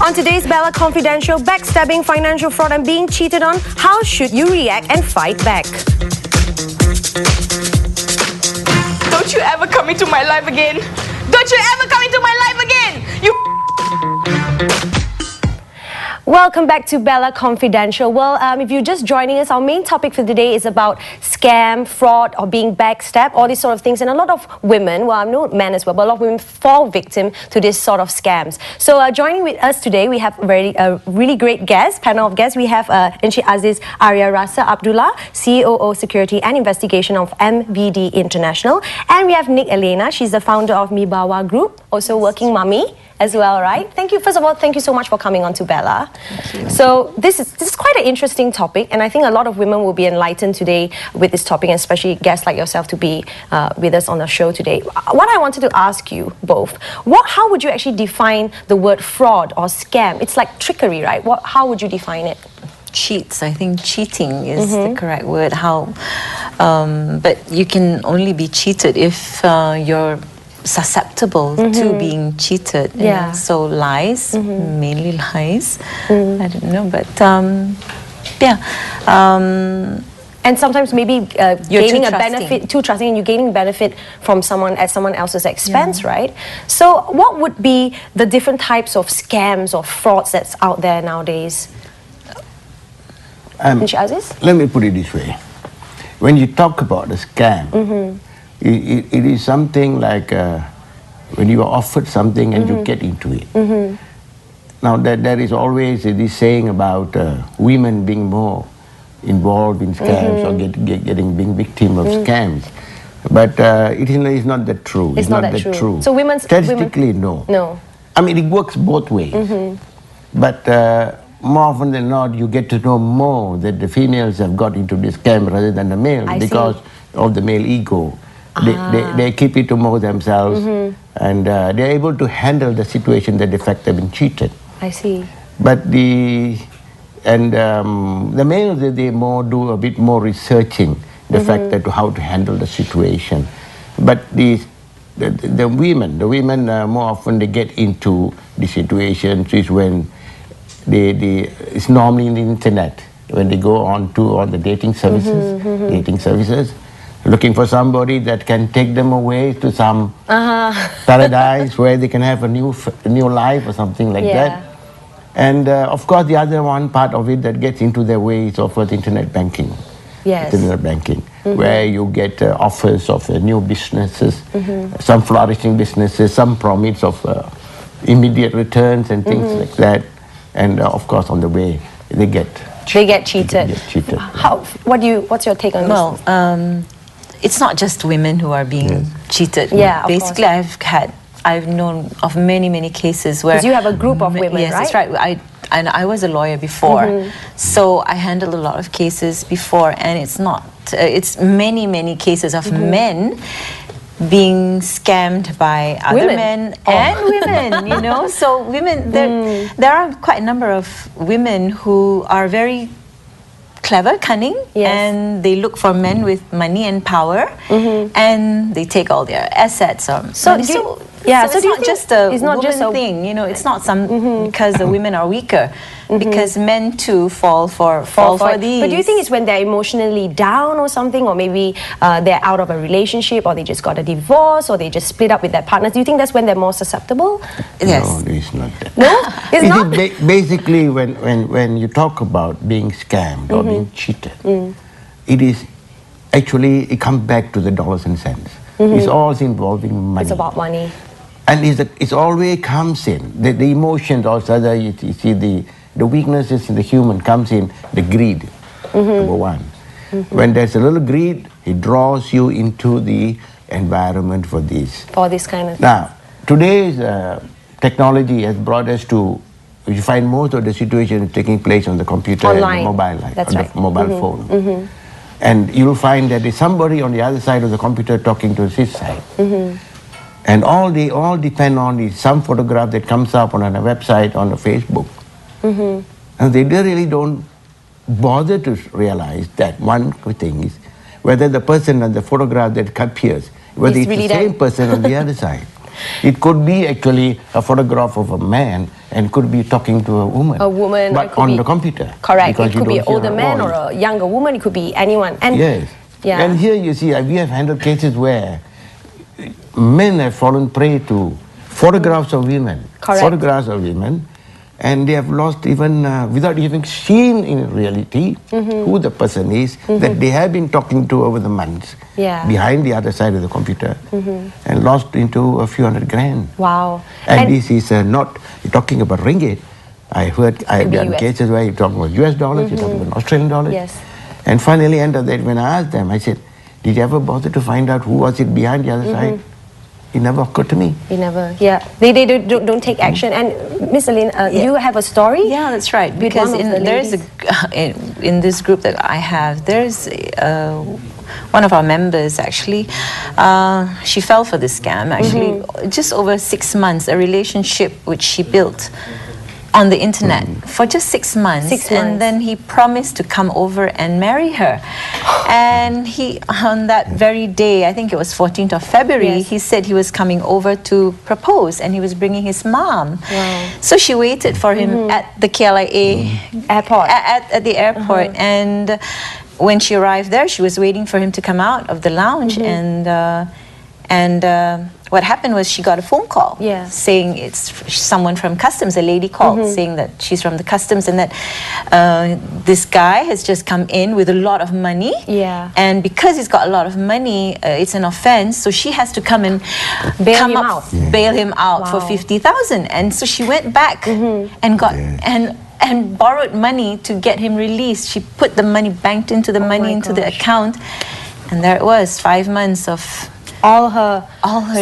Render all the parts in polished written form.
On today's Bella Confidential, backstabbing, financial fraud and being cheated on, how should you react and fight back? Don't you ever come into my life again. Don't you ever come into my life again. You Welcome back to Bella Confidential. Well, if you're just joining us, our main topic for today is about scam, fraud, or being backstabbed, all these sort of things. And a lot of women, well, I know men as well, but a lot of women fall victim to this sort of scams. So joining with us today, we have a really great guest, panel of guests. We have Encik Aziz Arya Rasa Abdullah, COO Security and Investigation of MVD International. And we have Nick Elena. She's the founder of Mibawa Group, also working mummy as well, right? Thank you. First of all, thank you so much for coming on to Bella. So this is quite an interesting topic, and I think a lot of women will be enlightened today with this topic, and especially guests like yourself to be with us on the show today. What I wanted to ask you both, how would you actually define the word fraud or scam? It's like trickery, right? How would you define it? Cheats. I think cheating is the correct word. But you can only be cheated if you're susceptible to being cheated. Yeah. So lies, mainly lies. I don't know, but yeah. And sometimes maybe gaining a benefit, too trusting, and you're gaining benefit from someone at someone else's expense, right? So what would be the different types of scams or frauds that's out there nowadays? Aziz? Let me put it this way. When you talk about a scam, it is something like when you are offered something and you get into it. Now, there is always this saying about women being more involved in scams or being victim of scams. But it is not that true. It's not that true. So statistically, no. I mean, it works both ways. But more often than not, you get to know more that the females have got into this scam rather than the male because of the male ego. They keep it to more themselves, and they're able to handle the situation that the fact they've been cheated. I see. But the males, they do a bit more researching the fact that how to handle the situation. But the women more often they get into the situations is when it's normally in the internet when they go on the dating services. Looking for somebody that can take them away to some paradise where they can have a new life or something like that. And of course, the other one part of it that gets into their way is, of course, internet banking. Yes. Internet banking, where you get offers of new businesses, some flourishing businesses, some promise of immediate returns and things like that. And of course, on the way, they get cheated. What's your take on this? Well, it's not just women who are being cheated. Yeah, basically, I've known of many cases where... Because you have a group of women, yes, right? Yes, that's right. I was a lawyer before, so I handled a lot of cases before, and it's many cases of men being scammed by other men and women, you know. So women, there are quite a number of women who are very clever, cunning, and they look for men with money and power, and they take all their assets. So it's not just a woman thing, you know. It's not because the women are weaker, because men too fall for these. But do you think it's when they're emotionally down or something, or maybe they're out of a relationship, or they just got a divorce, or they just split up with their partners? Do you think that's when they're more susceptible? Yes. No, it's not that. No, it's not. Basically, when you talk about being scammed or being cheated, it comes back to the dollars and cents. It's all involving money. It's about money. And it always comes in. The emotions also, you see the weaknesses in the human comes in, the greed, number one. When there's a little greed, it draws you into the environment for this. For this kind of thing. Now, today's technology has brought us to, you find most of the situations taking place on the computer online. And the mobile line, That's right. the mobile phone. And you'll find that there's somebody on the other side of the computer talking to this side. And all depend on some photograph that comes up on a website, on a Facebook. And they really don't bother to realize that one thing is whether the person on the photograph that appears, whether it's the same person on the other side. It could be actually a photograph of a man and could be talking to a woman. A woman, but it could on be- the computer. Correct. Because It you could be don't an hear older her man or voice. a younger woman. It could be anyone. And Yes. yeah. And here you see, we have handled cases where men have fallen prey to photographs of women. Correct. Photographs of women. And they have lost even, without even seeing in reality who the person is that they have been talking to over the months. Yeah. Behind the other side of the computer. And lost into a few $100,000. Wow. And this is not, you're talking about ringgit. I heard, I have Could be done US. cases where you're talking about US dollars, you're talking about Australian dollars. Yes. And finally, end of that, when I asked them, I said, did you ever bother to find out who was it behind the other side? It never occurred to me. You never, yeah. They don't take action. And Miss Aline, you have a story? Yeah, that's right. With Because one of the there is in this group that I have, there's one of our members actually. She fell for this scam. Actually, just over 6 months, a relationship which she built on the internet for just 6 months. 6 months. And then he promised to come over and marry her. And he, on that very day, I think it was 14th of February, Yes. he said he was coming over to propose and he was bringing his mom. Wow. So she waited for him at the KLIA Airport. at the airport. And when she arrived there, she was waiting for him to come out of the lounge. And what happened was she got a phone call Yeah. saying it's someone from customs. A lady called saying that she's from the customs and that this guy has just come in with a lot of money. Yeah. And because he's got a lot of money, it's an offense. So she has to come and Bail come him up, out. bail him out for Wow. 50,000. And so she went back and got and borrowed money to get him released. She put the money, banked into the money my into the gosh. account, and there it was, 5 months of all her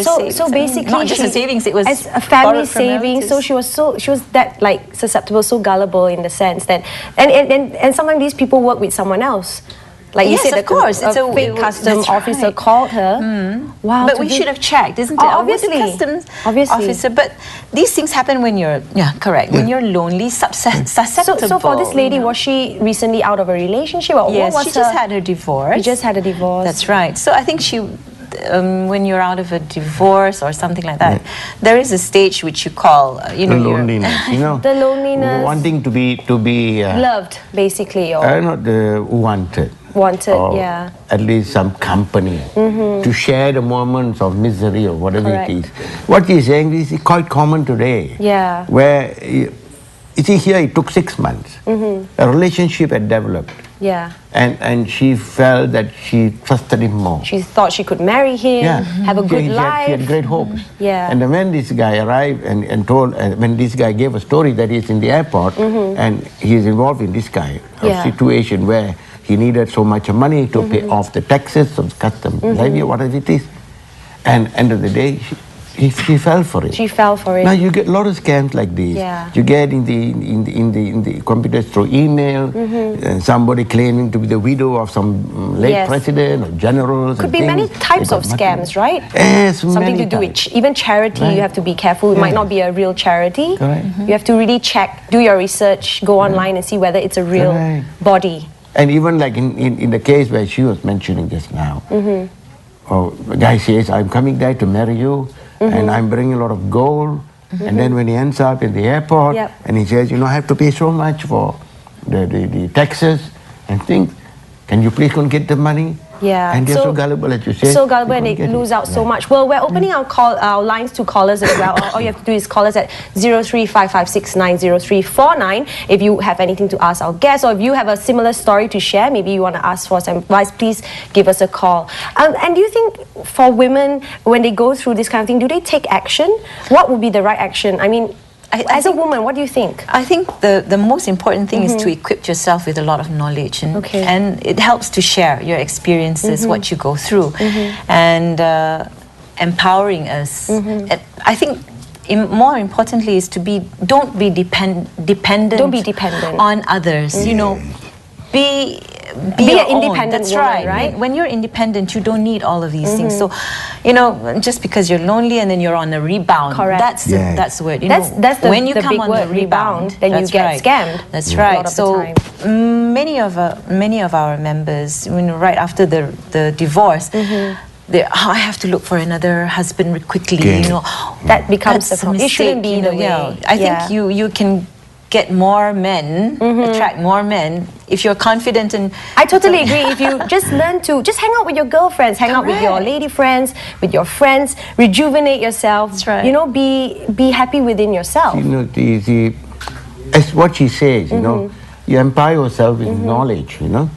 savings. so I mean, basically not just her savings, it was as a family borrowed from savings. So relatives. she was that like susceptible, so gullible in the sense that and sometimes these people work with someone else. Like you Yes, said, of course. a fake custom that's officer right. called her. Wow, But to we be- should have checked, isn't it? Oh, I was a obviously. customs Obviously. officer. But these things happen when you're, correct, when you're lonely, susceptible. So for this lady, you know. was she recently out of a relationship? Or Yes, what was she just her- had her divorce. She just had a divorce. That's right. So I think she, when you're out of a divorce or something like that, there is a stage which you call, The loneliness, you know. The loneliness. Wanting to be Loved, basically, or not wanted. wanted. Or Yeah. at least some company to share the moments of misery or whatever Correct. it is. What he's saying is quite common today. Yeah. Where, you see here it took 6 months. A relationship had developed. Yeah. And she felt that she trusted him more. She thought she could marry him, have a good She life. had great hopes. Yeah. And then when this guy arrived and told, when this guy gave a story that he's in the airport and he's involved in this kind of Yeah. situation where he needed so much money to pay off the taxes of customs, levy, whatever it is. And end of the day, she fell for it. She fell for it. Now you get a lot of scams like this. Yeah. You get in the computers through email, somebody claiming to be the widow of some late Yes. president or generals. Could and be many things. types They of got nothing. scams, right? Yes, Something many to do with types. even charity. Right. You have to be careful. It might Yeah. not be a real charity. Correct. You have to really check, do your research, go online and see whether it's a real Correct. body. And even like in the case where she was mentioning just now, the guy says, I'm coming there to marry you, and I'm bringing a lot of gold. And then when he ends up in the airport, Yep. and he says, I have to pay so much for the taxes and things. Can you please go and get the money? Yeah. And they're so gullible, as you say. So gullible and they they can't get lose it. out so Yeah. much. Well, we're opening our lines to callers as well. All you have to do is call us at 0355690349 if you have anything to ask our guests, or if you have a similar story to share, maybe you want to ask for some advice, please give us a call. And do you think for women, when they go through this kind of thing, do they take action? What would be the right action? I mean, as a woman, what do you think? I think the most important thing is to equip yourself with a lot of knowledge, Okay. and it helps to share your experiences, what you go through, and empowering us. I think more importantly is to don't be dependent. Don't be dependent. On others. You know, be Be your an independent own. That's woman, right. right? When you're independent, you don't need all of these things. So, you know, just because you're lonely and then you're on a rebound, Correct. that's Yes. that's the word. You That's- know, that's the- when you the come big on word, the rebound, then you that's get right. scammed That's a right. lot of the So time. many of our members, right after the divorce, I have to look for another husband quickly. Okay. You know, That becomes that's the a problem. It shouldn't mistake, be you the know, way. yeah. I think you can get more men, attract more men if you're confident and. I totally agree. If you just learn to just hang out with your girlfriends, hang out with your Correct. lady friends, with your friends, rejuvenate yourself. That's right. You know, be happy within yourself. You know, as what she says, you know, you empower yourself with knowledge, you know.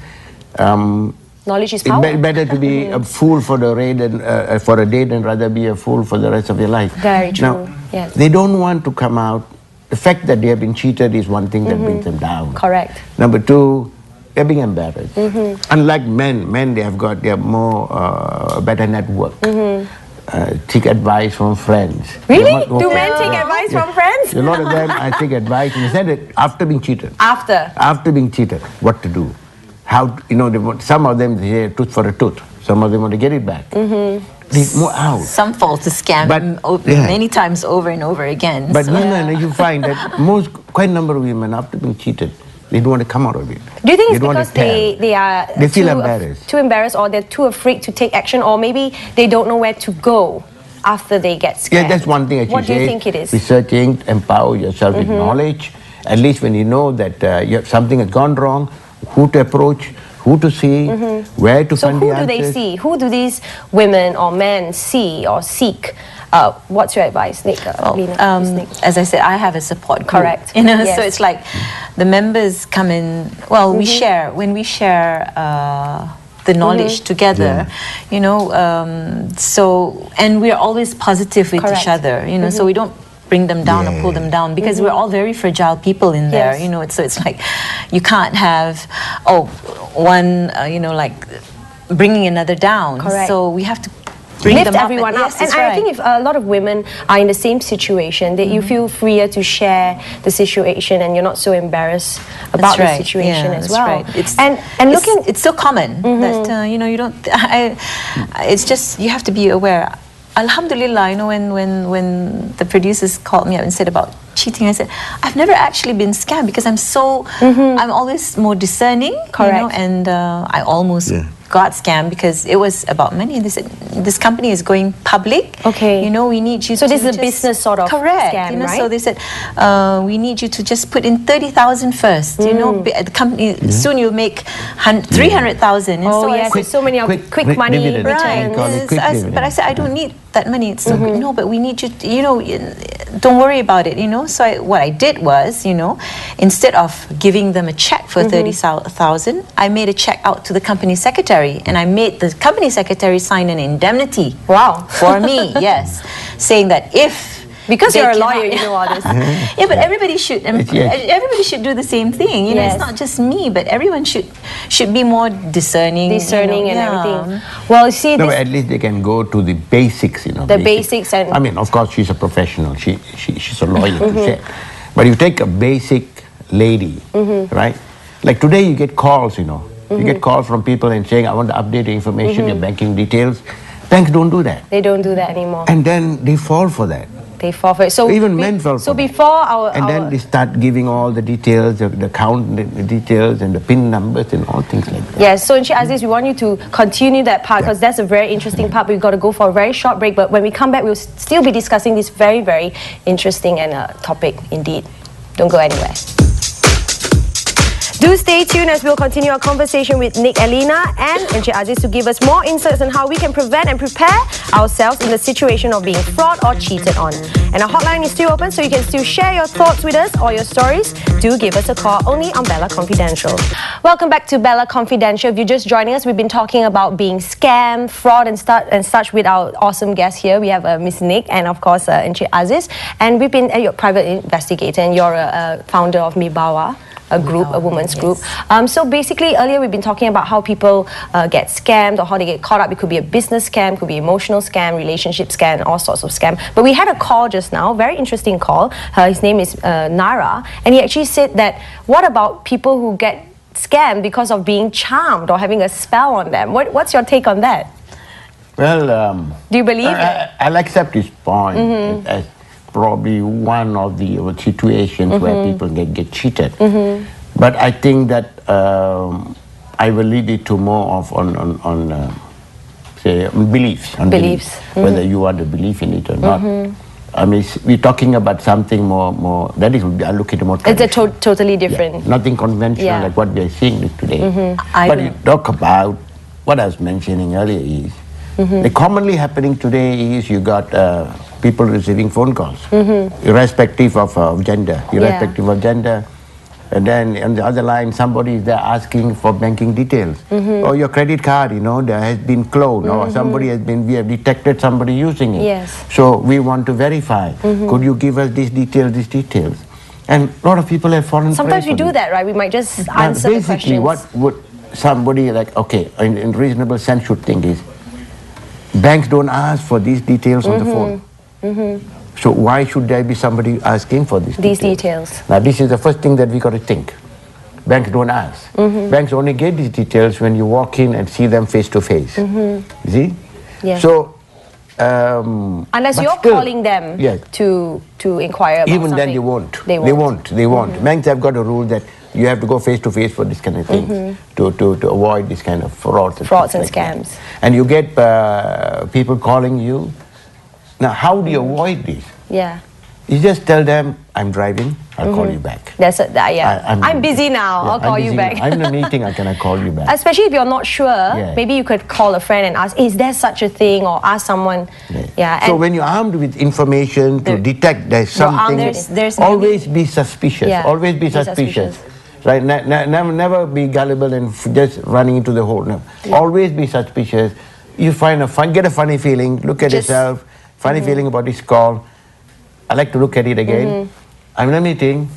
Knowledge is It's power. better to be a fool for the raid and for a date than rather be a fool for the rest of your life. Very true. Now, Yes. they don't want to come out. The fact that they have been cheated is one thing that brings them down. Correct. Number two, they're being embarrassed. Unlike men they have more better network. Take advice from friends. Really? They're not- Do men take advice from friends? A lot of them, I take advice. And they said it after being cheated. After Being cheated, what to do? How, you know, some of them they say tooth for a tooth. Some of them want to get it back. They move out. Some fall to scam But, many times over and over again. But so- women, you find that quite a number of women, after being cheated, they don't want to come out of it. Do you think it's don't want because to tell. they are They feel too embarrassed. too embarrassed, or they're too afraid to take action, or maybe they don't know where to go after they get scammed? Yeah, that's one thing that What she do you says. think it is? Researching, empower yourself with knowledge. At least when you know that something has gone wrong, who to approach, who to see, where to So find who the do they answers. see? Who do these women or men see or seek? What's your advice, Nick? Lena, Miss Nick? As I said, I have a support group. Correct. You know, Yes. so it's like the members come in. Well, we share when we share the knowledge together. You know, so and we're always positive with Correct. each other. You know, so we don't bring them down or pull them down because we're all very fragile people in there. Yes. You know, so it's like you can't have one you know, like bringing another down. Correct. So we have to bring Lift them up. everyone up. Yes, And that's I right. think if a lot of women are in the same situation, that you feel freer to share the situation and you're not so embarrassed about That's the right. situation Yeah, as that's well. right. And looking, it's so common that you know, you don't. It's just you have to be aware. Alhamdulillah, you know, when the producers called me up and said about cheating, I said I've never actually been scammed because I'm so I'm always more discerning. Correct. You know, and I almost got scammed because it was about money. They said this company is going public. Okay. You know, we need you. So to this is a just- business sort of correct. scam, you know, right? So they said we need you to just put in 30,000 first. You know, the company soon you'll make 300,000. And oh so I yes, said, there's so many of quick quick money dividend. returns. Right. Call it Yes, quick but I dividend. said I don't need that money. It's so good. No, but we need you. You know, don't worry about it. You know. So what I did was, you know, instead of giving them a check for 30,000, I made a check out to the company secretary, and I made the company secretary sign an indemnity. Wow. For me, yes, saying that if. Because they you're a cannot- lawyer, you know all this. Yeah, but everybody should. Yes. Everybody should do the same thing. You know, Yes. it's not just me, but everyone should be more discerning. Discerning you and know, everything. Well, you see, No, this, but at least they can go to the basics, you know. The basics and- I mean, of course, she's a professional. She's a lawyer to say. But you take a basic lady, right? Like today, you get calls, you know. You get calls from people and saying, "I want to update your information, your banking details." Banks don't do that, they don't do that anymore. and then they fall for that. They fall for it. So Even men fall So for that. before our And then they start giving all the details, the account the details, and the PIN numbers, and all things like that. yes, so Encik Aziz, we want you to continue that part because that's a very interesting part. We've got to go for a very short break, but when we come back, we'll still be discussing this very, very interesting and topic indeed. Don't go anywhere. Do stay tuned as we'll continue our conversation with Nick Elena and Encik Aziz to give us more insights on how we can prevent and prepare ourselves in the situation of being fraud or cheated on. And our hotline is still open, so you can still share your thoughts with us or your stories. Do give us a call only on Bella Confidential. Welcome back to Bella Confidential. If you're just joining us, we've been talking about being scammed, fraud and such with our awesome guest here. We have Miss Nick and of course Encik Aziz. And we've been your private investigator and you're a founder of Mibawa. A group, a women's group. So basically, earlier we've been talking about how people get scammed or how they get caught up. It could be a business scam, could be emotional scam, relationship scam, all sorts of scam. But we had a call just now, very interesting call. His name is Nara, and he actually said that what about people who get scammed because of being charmed or having a spell on them? What's your take on that? Well, Do you believe that? I'll accept his point as probably one of the situations where people get cheated. But I think that I will lead it to more of on say, beliefs. On Beliefs. Whether you want to believe in it or not. I mean, we're talking about something more that is, I look at it more It's a traditional. totally different. Nothing conventional Yeah. like what we are seeing today. I But don't- you talk about what I was mentioning earlier is the commonly happening today is you got people receiving phone calls, irrespective of gender, and then on the other line somebody is there asking for banking details, or your credit card, there has been cloned, or we have detected somebody using it. Yes. So we want to verify. Could you give us these details? And a lot of people have fallen prey Sometimes we for do this. that, right? We might just Now, answer the basically, questions. what would somebody like, okay, in reasonable sense should think is, banks don't ask for these details on the phone. So why should there be somebody asking for these details? Now, this is the first thing that we got to think. Banks don't ask. Banks only get these details when you walk in and see them face to face. You see? Yeah. So, Unless but you're still, calling them yes. to inquire about Even then something. you won't. They won't. They won't. Banks have got a rule that you have to go face to face for this kind of things to avoid this kind of frauds and Frauds and things like that. scams. And you get people calling you. Now, how do you avoid this? Yeah. You just tell them, I'm driving, I'll call you back. Yeah. I'm busy now. Yeah, I'll call I'm you busy back. now. I'm in a meeting, can I call you back? Especially if you're not sure, Yeah. maybe you could call a friend and ask, is there such a thing? Or ask someone. Yeah. So and when you're armed with information to detect there's something, there's always be suspicious. Yeah, Always be be suspicious. suspicious. Right? Never be gullible and just running into the hole. No. Always be suspicious. You get a funny feeling. Look at Just- yourself. Funny feeling about this call. I like to look at it again. I'm in a meeting.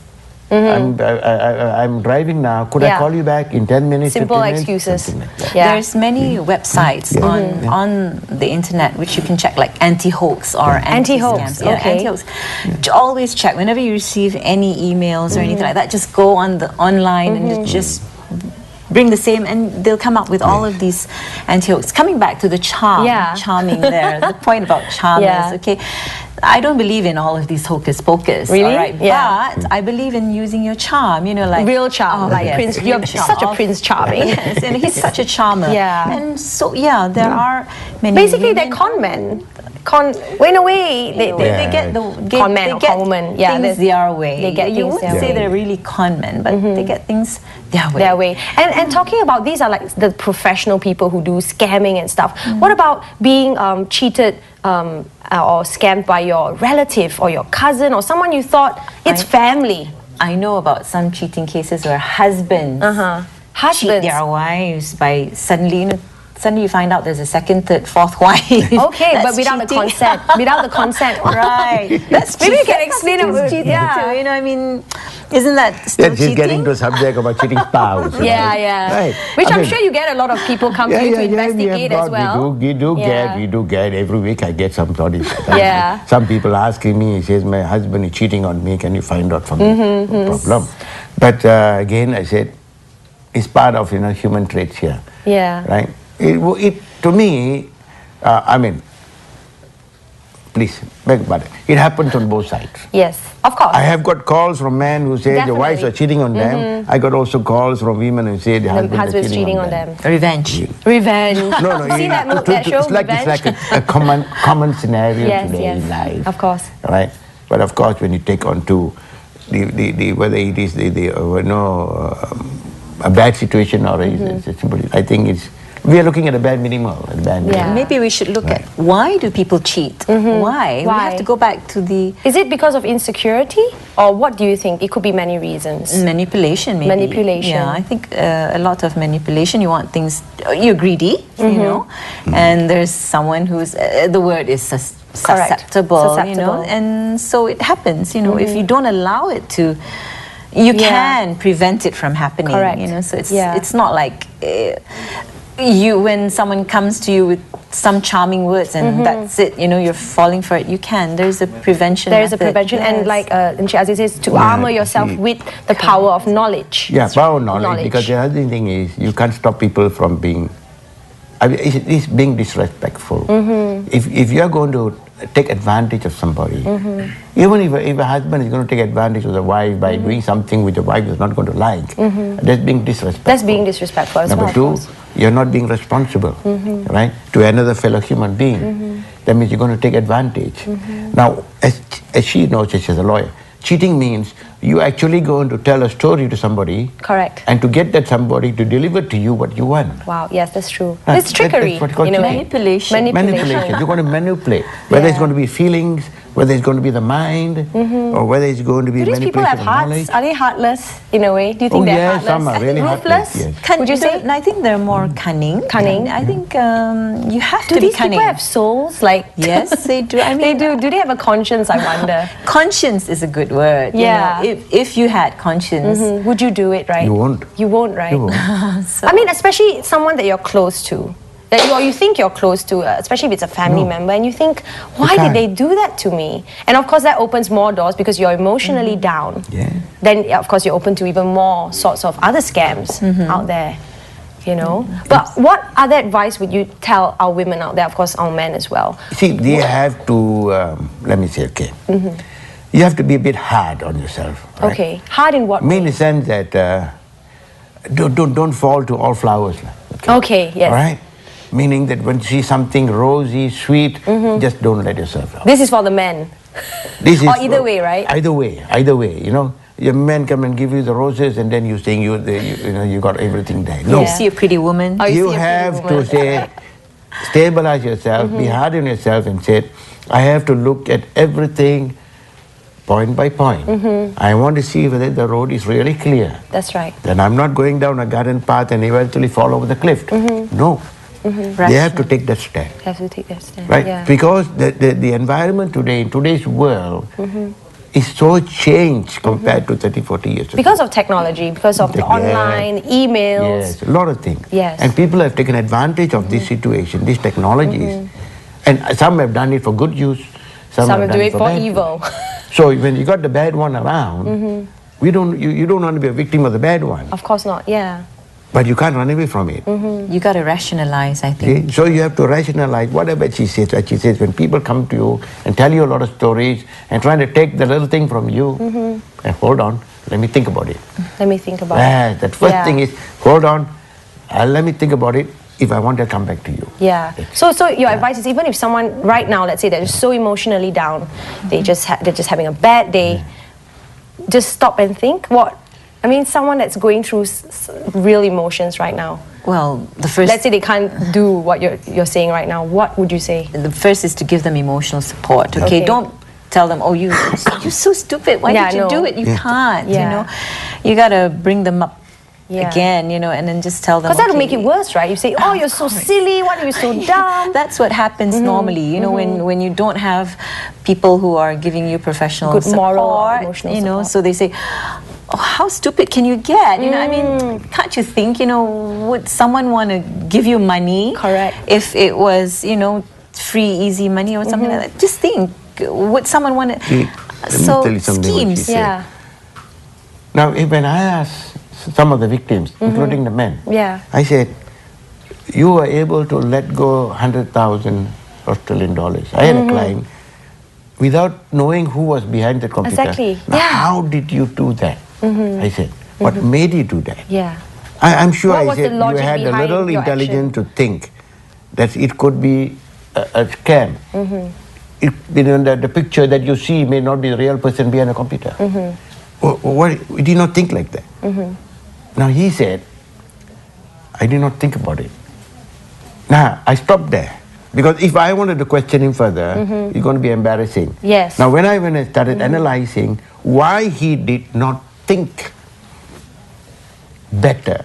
I'm driving now. Could I Yeah. call you back in 10 minutes? Simple 15 minutes? excuses. Something like that. Yeah. There's many websites on the internet which you can check, like anti-hoax or Anti-hoax, anti-scams. Yeah, okay. anti-hoax. Always check whenever you receive any emails or anything like that. Just go on the online and just bring the same, and they'll come up with all of these anti-hoax. Coming back to the charming there, the point about charm Yeah. is, okay, I don't believe in all of these hocus pocus. Really? All right? Yeah. But I believe in using your charm, like Real charm, like yes, Prince. real You're charm. such a Prince Charming. Yes, and he's such a charmer. Yeah. And so, there are many. Basically, they're women- con men. In a way, they They get the Con man they or get con woman. Yeah, things there's- their way. they get you things wouldn't their say way. they're really con men, but they get things their way. their way. And talking about these are like the professional people who do scamming and stuff. What about being cheated or scammed by your relative or your cousin or someone you thought it's family? I know about some cheating cases where husbands cheat Husbands. their wives by suddenly you find out there's a second, third, fourth wife. Okay, That's but without the cheating. consent. Without the consent. Right. That's Maybe you cheating. can explain it. That's cheating Yeah. too. I mean, isn't that still Yeah, she's cheating? getting to a subject about cheating spouse. Yeah. Right. Which I I'm mean, sure you get a lot of people come to you to investigate as well. We do Yeah. get every week. I get some stories. Yeah. Some people asking me, he says, my husband is cheating on me. Can you find out for me? No problem. But again, I said, it's part of human traits here. Yeah. Right. It to me, I mean, please, beg pardon. It happens on both sides. Yes, of course. I have got calls from men who say their wives are Definitely. cheating on them. I got also calls from women who say their The husband's cheating on them. Revenge. Revenge. No, See that show, it's like Revenge? a common scenario Yes, today yes. in life. Of course. Right? But of course, when you take on to the whether it is a bad situation or it's a simple, I think we are looking at a bad minimal. Yeah. Maybe we should look at why do people cheat? Why? We Why? have to go back to the Is it because of insecurity, or what do you think? It could be many reasons. manipulation, maybe. Manipulation. Yeah, I think a lot of manipulation. You want things. You're greedy, and there's someone who's the word is susceptible, Susceptible. and so it happens. If you don't allow it to. You Yeah. can prevent it from happening. Correct. So it's Yeah. it's not like when someone comes to you with some charming words and that's it. You're falling for it. You can. There's a prevention. There is a method. prevention, and Yes. like Encik Aziz says, to armor yourself with the power of knowledge. Yeah, power of knowledge. Because the other thing is, you can't stop people from being. I mean, it's being disrespectful. If you are going to take advantage of somebody. Even if a husband is going to take advantage of the wife by doing something which the wife is not going to like, that's being disrespectful. That's being disrespectful as well. Number two, you're not being responsible, right, to another fellow human being. That means you're going to take advantage. Now, as she knows, she's a lawyer, cheating means you actually going to tell a story to somebody. Correct. And to get that somebody to deliver to you what you want. Wow, yes, that's true. Right. It's trickery. That's what's called in a way. Manipulation. Manipulation. You're going to manipulate. Whether it's Yeah. going to be feelings, whether it's going to be the mind, or whether it's going to be Do these people manipulation have of knowledge. hearts? Are they heartless in a way? Do you think Oh, they're yes, heartless? some are really Ruthless? heartless, yes. Would you say? I think they're more cunning. Cunning. I think you have Do to be these cunning. people have souls? Like Yes, they do. I they mean, do. Do they have a conscience? I wonder. conscience is a good word. Yeah. You know, if you had conscience, Would you do it, right? You won't. You won't, right? You won't. I mean, especially someone that you're close to. That you think you're close to, especially if it's a family member, and you think, why did can't. they do that to me? And of course, that opens more doors because you're emotionally down. Yeah. Then, of course, you're open to even more sorts of other scams out there. You know. But what other advice would you tell our women out there? Of course, our men as well. See, they have to, let me say, okay. You have to be a bit hard on yourself. Right? Okay. Hard in what I mean, in way? the sense that don't fall to all flowers. Okay. Yes. All right? Meaning that when you see something rosy, sweet, just don't let yourself out. This is for the men. This Or either way, right? Either way, you know. Your men come and give you the roses and then you saying you got everything there. No. you see a pretty woman. Oh, You see a pretty have to woman. say, stabilize yourself, be hard on yourself and say, I have to look at everything point by point. I want to see whether the road is really clear. That's right. Then I'm not going down a garden path and eventually fall over the cliff. No. They have to take that step. Have to take that stand. Right? Yeah. Because the environment today, in today's world, is so changed compared to 30, 40 years ago. Because of technology, because of the Yeah. online, emails. Yes, a lot of things. Yes. And people have taken advantage of this situation, these technologies. And some have done it for good use, some Some have do done it for bad evil. use. So when you got the bad one around, you don't want to be a victim of the bad one. Of course not, yeah. But you can't run away from it. You got to rationalize, I think. See? So you have to rationalize whatever she says. What she says, when people come to you and tell you a lot of stories and trying to take the little thing from you, and hold on, let me think about it. Let me think about it. That first Yeah. thing is, hold on, let me think about it if I want to come back to you. Yeah. So your advice is even if someone right now, let's say they're so emotionally down, they're just having a bad day, just stop and think. What? I mean, someone that's going through real emotions right now. Well, the first Let's say they can't do what you're saying right now. What would you say? the first is to give them emotional support. Okay, Okay. don't tell them, oh, you're so stupid. Why Yeah, did you no. do it? You can't. Yeah. You know, you gotta bring them up Yeah. again. You know, and then just tell them. Because that'll okay, make it worse, right? You say, oh, you're so silly. Why are you so dumb? That's what happens normally, you know, when you don't have people who are giving you professional Good support, moral or emotional you know, support. so they say, oh, how stupid can you get? You know, I mean, can't you think, you know, would someone want to give you money? Correct. If it was, you know, free, easy money or something like that. Just think, would someone want to... See, let me tell you something what she schemes. said. Yeah. Now, when I asked some of the victims, including the men, Yeah. I said, you were able to let go 100,000 Australian dollars. I had a client without knowing who was behind the computer. Exactly. Now, Yeah. how did you do that? I said, what made you do that? Yeah. I'm sure What I was the said you logic had a behind little your intelligence to think that it could be a scam. It, you know, the picture that you see may not be the real person behind a computer. Why did you not think like that? Now he said, I did not think about it. Now I stopped there. Because if I wanted to question him further, it's going to be embarrassing. Yes. Now when I started analyzing why he did not think better,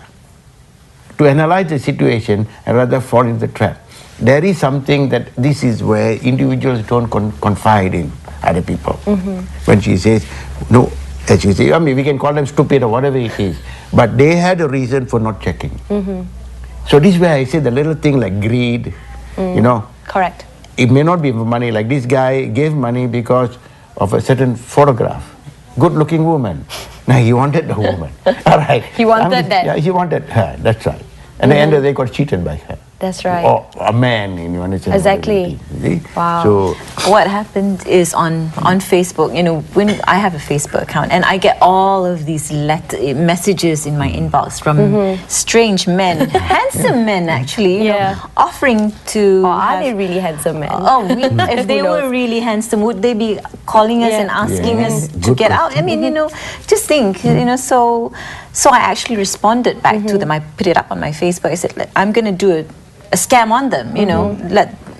to analyze the situation and rather fall into the trap, there is something that this is where individuals don't confide in other people. When she says, no, as you say, I mean, we can call them stupid or whatever it is, but they had a reason for not checking. So this is where I say the little thing like greed, you know. Correct. It may not be for money, like this guy gave money because of a certain photograph. Good-looking woman. Now he wanted the woman. All right. He wanted that. Yeah, he wanted her, that's right. And at the end of the day, got cheated by her. That's right. Or a man in one is Exactly. Wow. So What happened is on Facebook, you know, when I have a Facebook account and I get all of these messages in my inbox from strange men, handsome men actually, you know, offering to. Or are they really handsome men? If they were really handsome, would they be calling us and asking us to Good get out? I mean, you know, just think, you know, so I actually responded back to them. I put it up on my Facebook. I said, I'm going to do a scam on them, you know,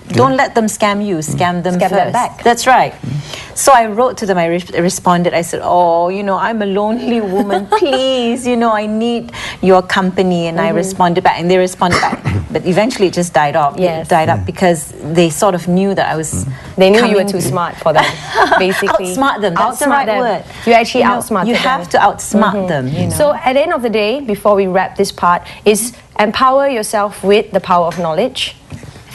don't let them scam you, scam them first. Them back. That's right. So I wrote to them, I responded, I said, oh, you know, I'm a lonely woman, please, you know, I need your company. And I responded back, and they responded back. But eventually it just died off. Yes. It died up because they sort of knew that I was They knew you were too smart for them, basically. Outsmart them, that's the right word. You actually outsmarted them. You have to outsmart them, you know. So at the end of the day, before we wrap this part, is empower yourself with the power of knowledge.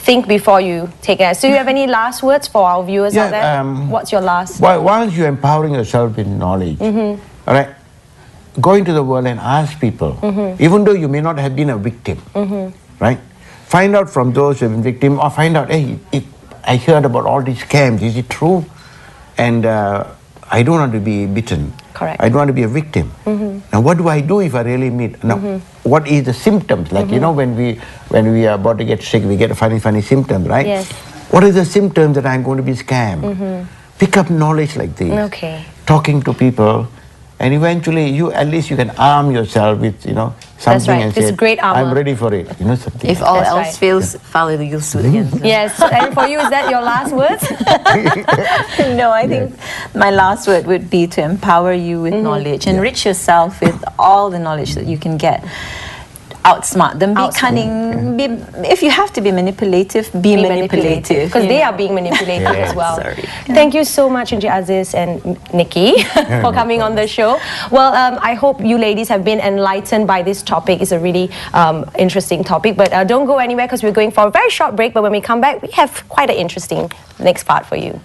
Think before you take it. So you have any last words for our viewers out there? What's your last? Once you're empowering yourself with knowledge, all right, go into the world and ask people, even though you may not have been a victim, right? Find out from those who have been victim, or find out, hey, I heard about all these scams, is it true? And I don't want to be bitten. Correct. I don't want to be a victim. Now, what do I do if I really meet? Now, what is the symptoms? Like, you know, when we are about to get sick, we get funny symptoms, right? Yes. What are the symptoms that I'm going to be scammed? Pick up knowledge like this. Okay. Talking to people, and eventually at least you can arm yourself with, you know, something. That's right. And This say, great armor. I'm ready for it. You know, something. If all That's else right. fails, follow the you'll suit again. Yes. And for you, is that your last words? No, I think my last word would be to empower you with knowledge, enrich yourself with all the knowledge that you can get. Outsmart them, be cunning, if you have to be manipulative, be manipulative. Because they are being manipulated as well. Sorry. Thank you so much, Encik Aziz and Nikki, for coming on the show. Well, I hope you ladies have been enlightened by this topic. It's a really interesting topic. But don't go anywhere because we're going for a very short break. But when we come back, we have quite an interesting next part for you.